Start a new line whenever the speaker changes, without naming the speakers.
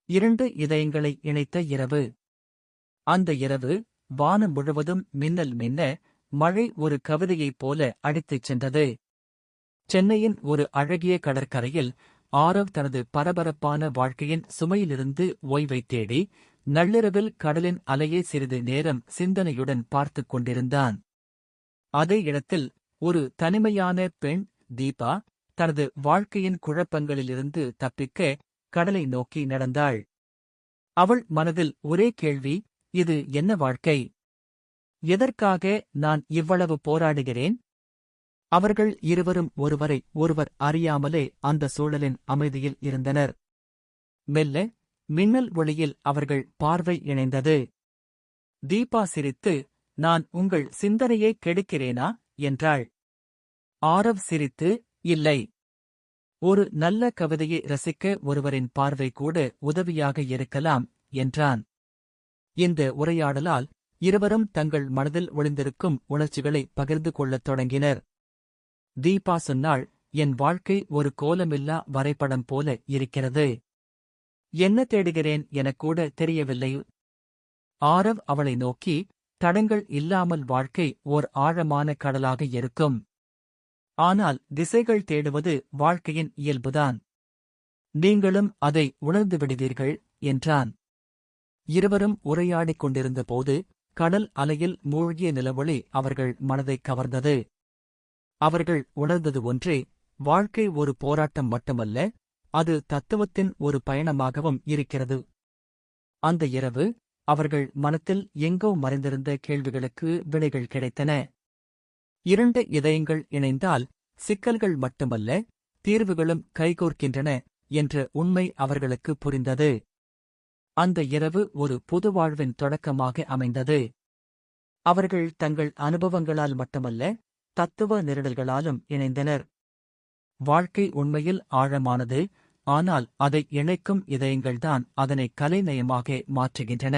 2 இதயங்களை இணைத்த இரவு. அந்த இரவு, வானம் முழுவதும் மின்னல் மின்ன, மழை ஒரு கவிதையைப் போல அடித்துச் சென்றது. சென்னையின் ஒரு அழகிய கடற்கரையில் ஆரவ் தனது பரபரப்பான வாழ்க்கையின் சுமையிலிருந்து ஓய்வைத் தேடி, நள்ளிரவில் கடலின் அலையை சிறிது நேரம் சிந்தனையுடன் பார்த்துக் கொண்டிருந்தான். அதே இடத்தில் ஒரு தனிமையான பெண், தீபா, தனது வாழ்க்கையின் குழப்பங்களிலிருந்து தப்பிக்க கடலை நோக்கி நடந்தாள். அவள் மனதில் ஒரே கேள்வி, இது என்ன வாழ்க்கை? எதற்காக நான் இவ்வளவு போராடுகிறேன்? அவர்கள் இருவரும் ஒருவரை ஒருவர் அறியாமலே அந்த சூழலின் அமைதியில் இருந்தனர். மெல்ல, மின்னல் ஒளியில் அவர்கள் பார்வை இணைந்தது. தீபா சிரித்து, நான் உங்கள் சிந்தனையை கெடுக்கிறேனா என்றாள். ஆரவ் சிரித்து, இல்லை. ஒரு நல்ல கவிதையை ரசிக்க ஒருவரின் பார்வை கூட உதவியாக இருக்கலாம் என்றான். இந்த உரையாடலால் இருவரும் தங்கள் மனதில் ஒளிந்திருக்கும் உணர்ச்சிகளை பகிர்ந்து கொள்ளத் தொடங்கினர். தீபா சொன்னாள், என் வாழ்க்கை ஒரு கோலமில்லா வரைபடம் போல இருக்கிறது. என்ன தேடுகிறேன் எனக்கூட தெரியவில்லை. ஆரவ் அவளை நோக்கி, தடங்கள் இல்லாமல் வாழ்க்கை ஓர் ஆழமான கடலாக இருக்கும். ஆனால் திசைகள் தேடுவது வாழ்க்கையின் இயல்புதான். நீங்களும் அதை உணர்ந்து விடுவீர்கள் என்றான். இருவரும் உரையாடிக் கொண்டிருந்தபோது கடல் அலையில் மூழ்கிய நிலவொளி அவர்கள் மனதைக் கவர்ந்தது. அவர்கள் உணர்ந்தது ஒன்றே, வாழ்க்கை ஒரு போராட்டம் மட்டுமல்ல, அது தத்துவத்தின் ஒரு பயணமாகவும் இருக்கிறது. அந்த இரவு, அவர்கள் மனத்தில் எங்கோ மறைந்திருந்த கேள்விகளுக்கு விடைகள் கிடைத்தன. 2 இதயங்கள் இணைந்தால் சிக்கல்கள் மட்டுமல்ல, தீர்வுகளும் கைகோர்க்கின்றன என்ற உண்மை அவர்களுக்கு புரிந்தது. அந்த இரவு ஒரு புது வாழ்வின் தொடக்கமாக அமைந்தது. அவர்கள் தங்கள் அனுபவங்களால் மட்டுமல்ல, தத்துவ நெருடல்களாலும் இணைந்தனர். வாழ்க்கை உண்மையில் ஆழமானது, ஆனால் அதை இணைக்கும் இதயங்கள்தான் அதனை கலைநயமாக மாற்றுகின்றன.